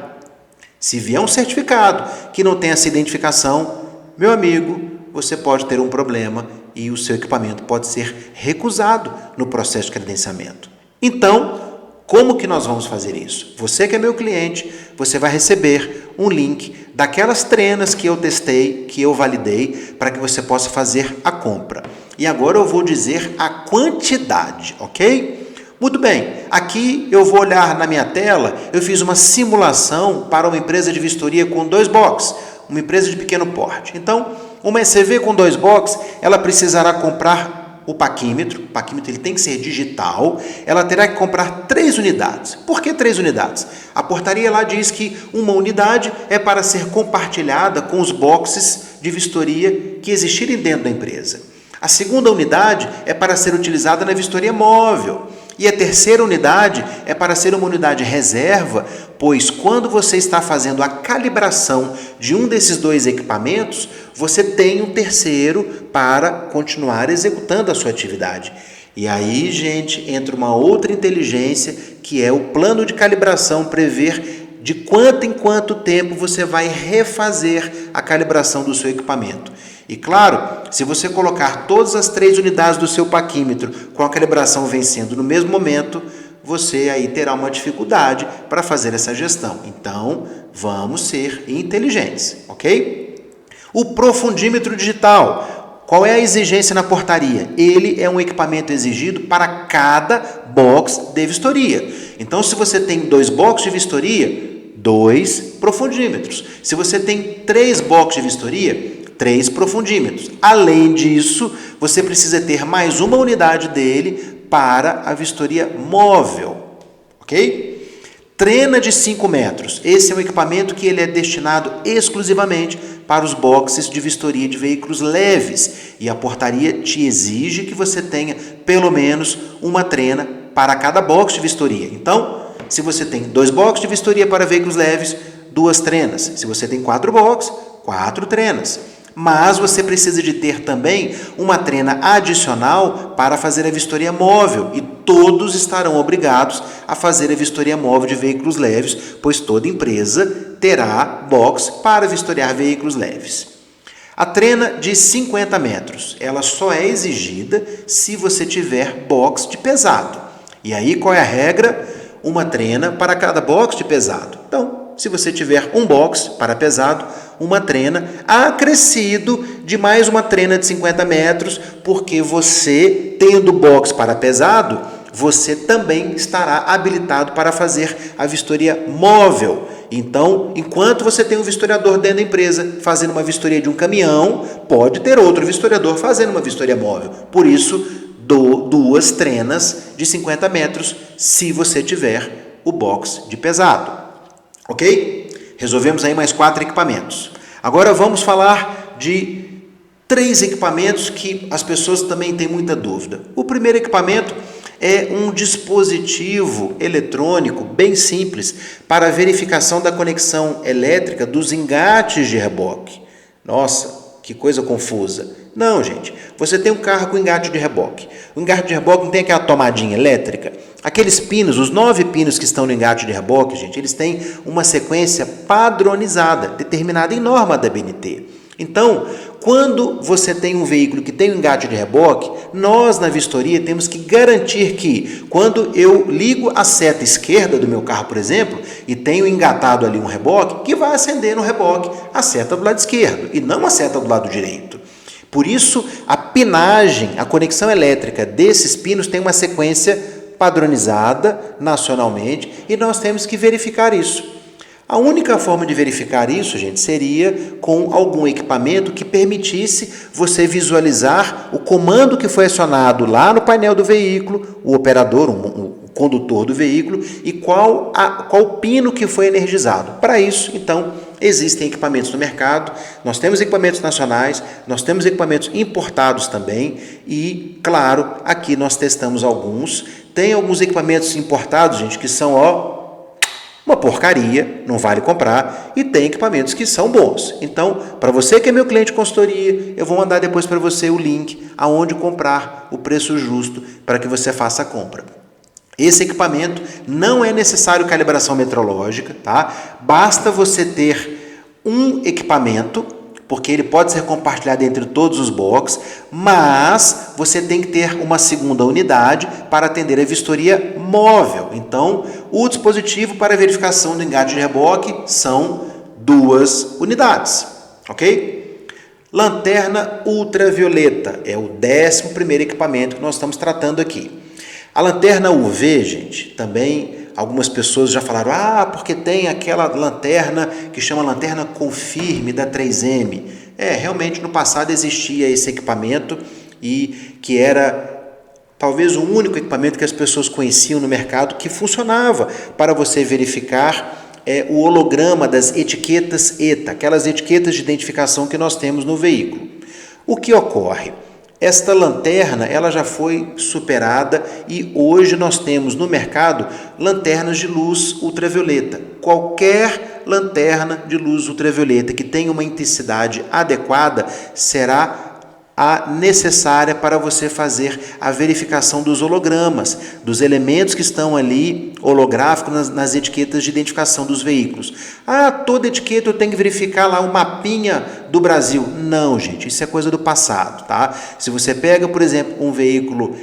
Se vier um certificado que não tem essa identificação, meu amigo, você pode ter um problema e o seu equipamento pode ser recusado no processo de credenciamento. Então, como que nós vamos fazer isso? Você que é meu cliente, você vai receber um link daquelas trenas que eu testei, que eu validei, para que você possa fazer a compra. E agora eu vou dizer a quantidade, ok? Muito bem, aqui eu vou olhar na minha tela, eu fiz uma simulação para uma empresa de vistoria com 2 boxes, uma empresa de pequeno porte. Então, uma ECV com 2 boxes, ela precisará comprar o paquímetro ele tem que ser digital, ela terá que comprar 3 unidades. Por que 3 unidades? A portaria lá diz que uma unidade é para ser compartilhada com os boxes de vistoria que existirem dentro da empresa. A segunda unidade é para ser utilizada na vistoria móvel. E a terceira unidade é para ser uma unidade reserva, pois quando você está fazendo a calibração de um desses 2 equipamentos, você tem um terceiro para continuar executando a sua atividade. E aí, gente, entra uma outra inteligência, que é o plano de calibração, prever de quanto em quanto tempo você vai refazer a calibração do seu equipamento. E claro, se você colocar todas as 3 unidades do seu paquímetro com a calibração vencendo no mesmo momento, você aí terá uma dificuldade para fazer essa gestão. Então, vamos ser inteligentes, ok? O profundímetro digital. Qual é a exigência na portaria? Ele é um equipamento exigido para cada box de vistoria. Então, se você tem 2 boxes de vistoria, 2 profundímetros. Se você tem 3 boxes de vistoria, 3 profundímetros. Além disso, você precisa ter mais uma unidade dele para a vistoria móvel, ok? Trena de 5 metros. Esse é um equipamento que ele é destinado exclusivamente para os boxes de vistoria de veículos leves. E a portaria te exige que você tenha pelo menos uma trena para cada box de vistoria. Então, se você tem 2 boxes de vistoria para veículos leves, 2 trenas. Se você tem 4 boxes, 4 trenas. Mas você precisa de ter também uma trena adicional para fazer a vistoria móvel, e todos estarão obrigados a fazer a vistoria móvel de veículos leves, pois toda empresa terá box para vistoriar veículos leves. A trena de 50 metros, ela só é exigida se você tiver box de pesado. E aí qual é a regra? Uma trena para cada box de pesado. Então, se você tiver um box para pesado, uma trena, acrescido de mais uma trena de 50 metros, porque você, tendo box para pesado, você também estará habilitado para fazer a vistoria móvel. Então, enquanto você tem um vistoriador dentro da empresa fazendo uma vistoria de um caminhão, pode ter outro vistoriador fazendo uma vistoria móvel. Por isso, dou 2 trenas de 50 metros, se você tiver o box de pesado. Ok? Resolvemos aí mais 4 equipamentos. Agora vamos falar de 3 equipamentos que as pessoas também têm muita dúvida. O primeiro equipamento é um dispositivo eletrônico bem simples para a verificação da conexão elétrica dos engates de reboque. Nossa, que coisa confusa. Não, gente, você tem um carro com engate de reboque. O engate de reboque não tem aquela tomadinha elétrica? Aqueles pinos, os 9 pinos que estão no engate de reboque, gente, eles têm uma sequência padronizada, determinada em norma da ABNT. Então, quando você tem um veículo que tem um engate de reboque, nós na vistoria temos que garantir que, quando eu ligo a seta esquerda do meu carro, por exemplo, e tenho engatado ali um reboque, que vai acender no reboque a seta do lado esquerdo e não a seta do lado direito. Por isso, a pinagem, a conexão elétrica desses pinos tem uma sequência padronizada nacionalmente e nós temos que verificar isso. A única forma de verificar isso, gente, seria com algum equipamento que permitisse você visualizar o comando que foi acionado lá no painel do veículo, o operador, o condutor do veículo, e qual pino que foi energizado. Para isso, então, existem equipamentos no mercado, nós temos equipamentos nacionais, nós temos equipamentos importados também e, claro, aqui nós testamos alguns. Tem alguns equipamentos importados, gente, que são, uma porcaria, não vale comprar, e tem equipamentos que são bons. Então, para você que é meu cliente de consultoria, eu vou mandar depois para você o link aonde comprar o preço justo para que você faça a compra. Esse equipamento não é necessário calibração metrológica, tá? Basta você ter um equipamento porque ele pode ser compartilhado entre todos os box, mas você tem que ter uma segunda unidade para atender a vistoria móvel. Então, o dispositivo para verificação do engate de reboque são 2 unidades, ok? Lanterna ultravioleta é o 11º equipamento que nós estamos tratando aqui. A lanterna UV, gente, também algumas pessoas já falaram, porque tem aquela lanterna que chama lanterna Confirme da 3M. Realmente no passado existia esse equipamento e que era talvez o único equipamento que as pessoas conheciam no mercado que funcionava para você verificar o holograma das etiquetas ETA, aquelas etiquetas de identificação que nós temos no veículo. O que ocorre? Esta lanterna ela já foi superada e hoje nós temos no mercado lanternas de luz ultravioleta. Qualquer lanterna de luz ultravioleta que tenha uma intensidade adequada será a necessária para você fazer a verificação dos hologramas, dos elementos que estão ali holográficos nas etiquetas de identificação dos veículos. Toda etiqueta eu tenho que verificar lá o mapinha do Brasil. Não, gente, isso é coisa do passado, tá? Se você pega, por exemplo, um veículo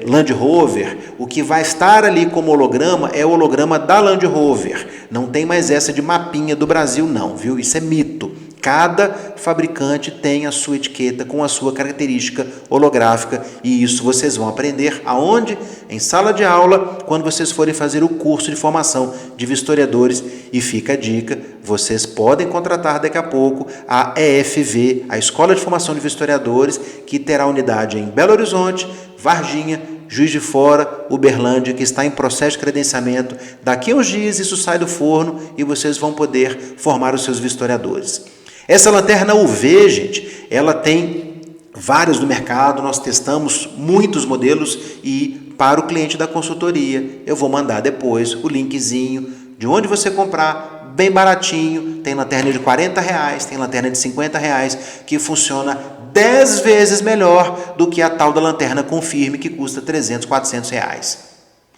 Land Rover, o que vai estar ali como holograma é o holograma da Land Rover. Não tem mais essa de mapinha do Brasil, não, viu? Isso é mito. Cada fabricante tem a sua etiqueta com a sua característica holográfica e isso vocês vão aprender aonde? Em sala de aula, quando vocês forem fazer o curso de formação de vistoriadores. E fica a dica, vocês podem contratar daqui a pouco a EFV, a Escola de Formação de Vistoriadores, que terá unidade em Belo Horizonte, Varginha, Juiz de Fora, Uberlândia, que está em processo de credenciamento. Daqui a uns dias isso sai do forno e vocês vão poder formar os seus vistoriadores. Essa lanterna UV, gente, ela tem várias no mercado, nós testamos muitos modelos e para o cliente da consultoria eu vou mandar depois o linkzinho de onde você comprar, bem baratinho, tem lanterna de R$40, tem lanterna de R$50, que funciona 10 vezes melhor do que a tal da lanterna Confirme, que custa R$300, R$400.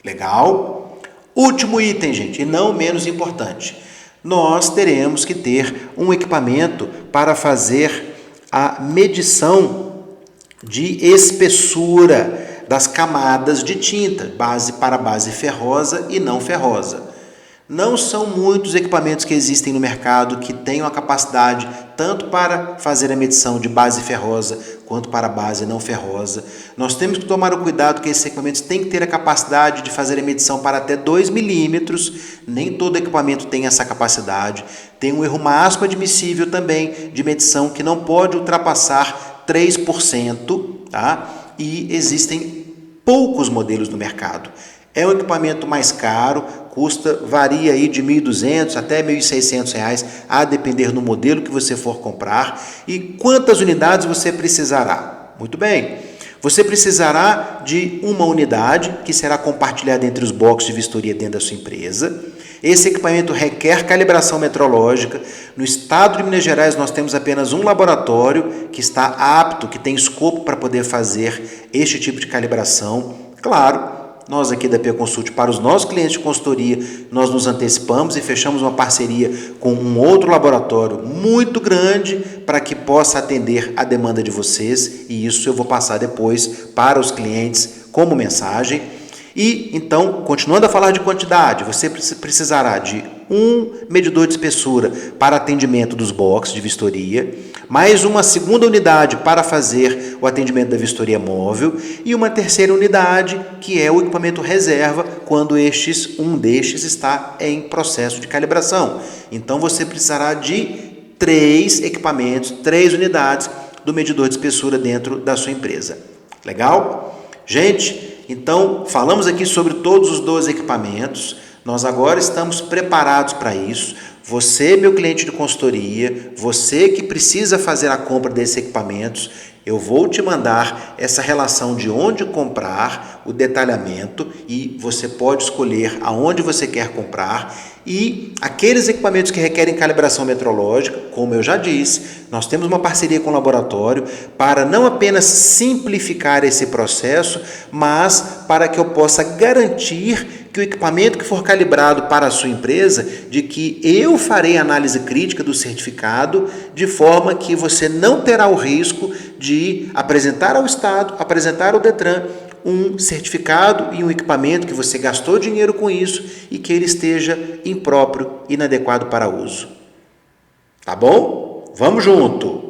Legal? Último item, gente, e não menos importante. Nós teremos que ter um equipamento para fazer a medição de espessura das camadas de tinta, base para base ferrosa e não ferrosa. Não são muitos equipamentos que existem no mercado que tenham a capacidade tanto para fazer a medição de base ferrosa quanto para base não ferrosa. Nós temos que tomar o cuidado que esses equipamentos têm que ter a capacidade de fazer a medição para até 2 milímetros. Nem todo equipamento tem essa capacidade. Tem um erro máximo admissível também de medição que não pode ultrapassar 3%, tá? E existem poucos modelos no mercado. É um equipamento mais caro, varia aí de R$ 1.200 até R$ 1.600, a depender do modelo que você for comprar. E quantas unidades você precisará? Muito bem, você precisará de uma unidade que será compartilhada entre os boxes de vistoria dentro da sua empresa. Esse equipamento requer calibração metrológica. No estado de Minas Gerais nós temos apenas um laboratório que está apto, que tem escopo para poder fazer este tipo de calibração. Claro, nós aqui da PConsult, para os nossos clientes de consultoria, nós nos antecipamos e fechamos uma parceria com um outro laboratório muito grande para que possa atender a demanda de vocês, e isso eu vou passar depois para os clientes como mensagem. E então, continuando a falar de quantidade, você precisará de um medidor de espessura para atendimento dos boxes de vistoria, mais uma segunda unidade para fazer o atendimento da vistoria móvel e uma terceira unidade, que é o equipamento reserva, quando um destes está em processo de calibração. Então, você precisará de 3 equipamentos, 3 unidades do medidor de espessura dentro da sua empresa. Legal? Gente, então, falamos aqui sobre todos os 12 equipamentos. Nós agora estamos preparados para isso. Você, meu cliente de consultoria, você que precisa fazer a compra desses equipamentos, eu vou te mandar essa relação de onde comprar, o detalhamento, e você pode escolher aonde você quer comprar. E aqueles equipamentos que requerem calibração metrológica, como eu já disse, nós temos uma parceria com o laboratório para não apenas simplificar esse processo, mas para que eu possa garantir que que o equipamento que for calibrado para a sua empresa, de que eu farei análise crítica do certificado, de forma que você não terá o risco de apresentar ao Estado, apresentar ao Detran, um certificado e um equipamento que você gastou dinheiro com isso e que ele esteja impróprio, inadequado para uso. Tá bom? Vamos junto!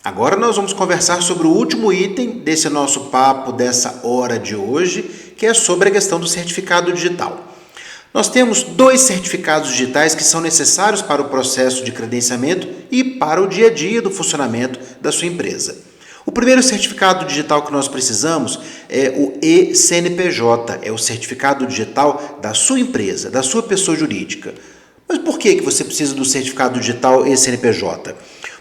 Agora nós vamos conversar sobre o último item desse nosso papo, dessa hora de hoje, que é sobre a questão do certificado digital. Nós temos 2 certificados digitais que são necessários para o processo de credenciamento e para o dia a dia do funcionamento da sua empresa. O primeiro certificado digital que nós precisamos é o eCNPJ, é o certificado digital da sua empresa, da sua pessoa jurídica. Mas por que você precisa do certificado digital eCNPJ?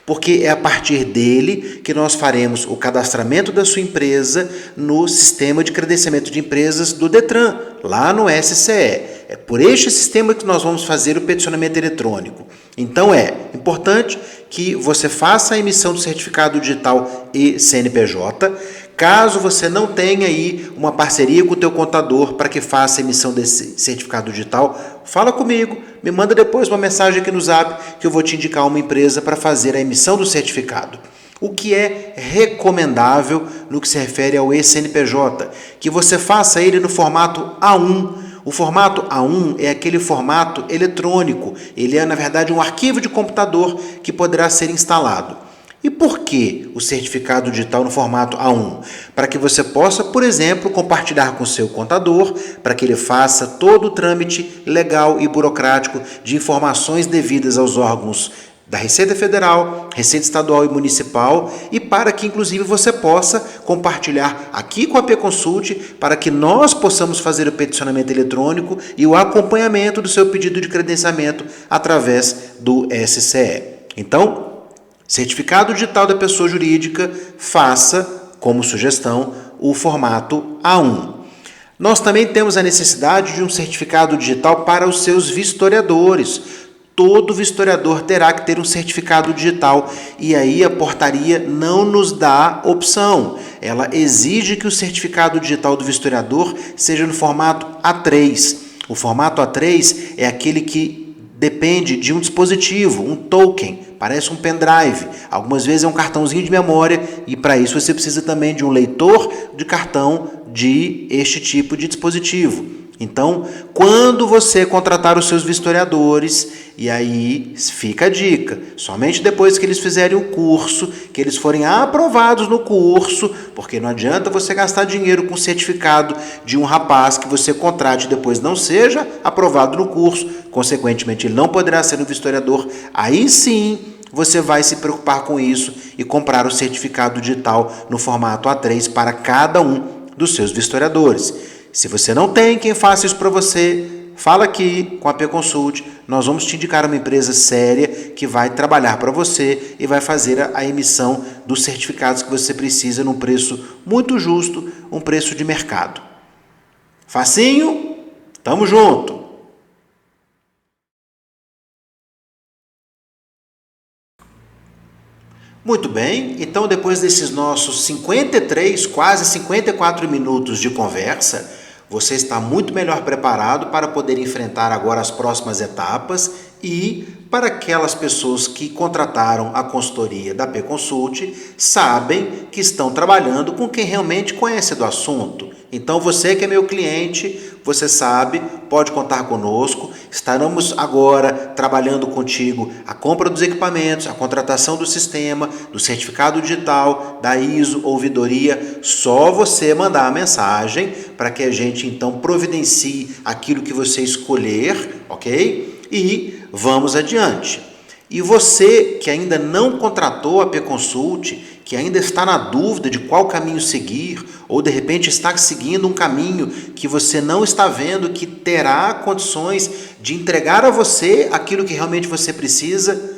Porque é a partir dele que nós faremos o cadastramento da sua empresa no sistema de credenciamento de empresas do Detran, lá no SCE. É por este sistema que nós vamos fazer o peticionamento eletrônico. Então é importante que você faça a emissão do certificado digital eCNPJ. Caso você não tenha aí uma parceria com o teu contador para que faça a emissão desse certificado digital, fala comigo, me manda depois uma mensagem aqui no Zap que eu vou te indicar uma empresa para fazer a emissão do certificado. O que é recomendável no que se refere ao eCNPJ? Que você faça ele no formato A1. O formato A1 é aquele formato eletrônico. Ele é, na verdade, um arquivo de computador que poderá ser instalado. E por que o certificado digital no formato A1? Para que você possa, por exemplo, compartilhar com o seu contador, para que ele faça todo o trâmite legal e burocrático de informações devidas aos órgãos da Receita Federal, Receita Estadual e Municipal, e para que, inclusive, você possa compartilhar aqui com a PConsult, para que nós possamos fazer o peticionamento eletrônico e o acompanhamento do seu pedido de credenciamento através do SCE. Então, certificado digital da pessoa jurídica, faça, como sugestão, o formato A1. Nós também temos a necessidade de um certificado digital para os seus vistoriadores. Todo vistoriador terá que ter um certificado digital e aí a portaria não nos dá opção. Ela exige que o certificado digital do vistoriador seja no formato A3. O formato A3 é aquele que depende de um dispositivo, um token, parece um pendrive. Algumas vezes é um cartãozinho de memória e para isso você precisa também de um leitor de cartão de este tipo de dispositivo. Então, quando você contratar os seus vistoriadores, e aí fica a dica, somente depois que eles fizerem o curso, que eles forem aprovados no curso, porque não adianta você gastar dinheiro com certificado de um rapaz que você contrate e depois não seja aprovado no curso, consequentemente ele não poderá ser um vistoriador, aí sim você vai se preocupar com isso e comprar o certificado digital no formato A3 para cada um dos seus vistoriadores. Se você não tem quem faça isso para você, fala aqui com a PConsult, nós vamos te indicar uma empresa séria que vai trabalhar para você e vai fazer a emissão dos certificados que você precisa num preço muito justo, um preço de mercado. Facinho? Tamo junto! Muito bem, então depois desses nossos 53, quase 54 minutos de conversa, você está muito melhor preparado para poder enfrentar agora as próximas etapas e para aquelas pessoas que contrataram a consultoria da PConsult, sabem que estão trabalhando com quem realmente conhece do assunto. Então você que é meu cliente, você sabe, pode contar conosco. Estaremos agora trabalhando contigo a compra dos equipamentos, a contratação do sistema, do certificado digital, da ISO, ouvidoria. Só você mandar a mensagem para que a gente então providencie aquilo que você escolher, ok? E vamos adiante. E você que ainda não contratou a PConsult, que ainda está na dúvida de qual caminho seguir, ou de repente está seguindo um caminho que você não está vendo que terá condições de entregar a você aquilo que realmente você precisa,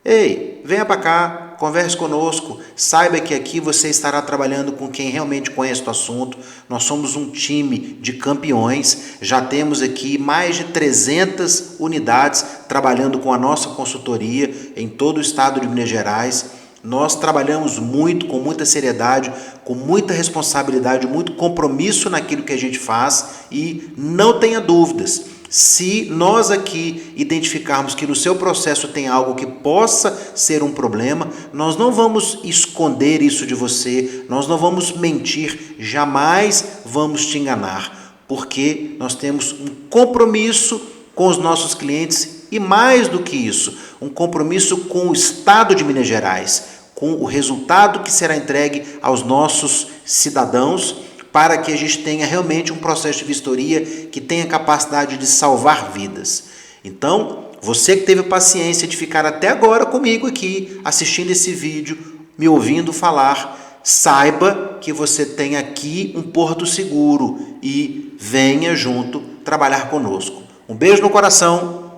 ei, venha para cá, converse conosco, saiba que aqui você estará trabalhando com quem realmente conhece o assunto. Nós somos um time de campeões, já temos aqui mais de 300 unidades trabalhando com a nossa consultoria em todo o estado de Minas Gerais. Nós trabalhamos muito, com muita seriedade, com muita responsabilidade, muito compromisso naquilo que a gente faz e não tenha dúvidas. Se nós aqui identificarmos que no seu processo tem algo que possa ser um problema, nós não vamos esconder isso de você, nós não vamos mentir, jamais vamos te enganar, porque nós temos um compromisso com os nossos clientes e mais do que isso, um compromisso com o Estado de Minas Gerais, com o resultado que será entregue aos nossos cidadãos, para que a gente tenha realmente um processo de vistoria que tenha capacidade de salvar vidas. Então, você que teve paciência de ficar até agora comigo aqui, assistindo esse vídeo, me ouvindo falar, saiba que você tem aqui um porto seguro e venha junto trabalhar conosco. Um beijo no coração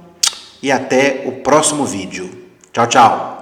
e até o próximo vídeo. Tchau, tchau!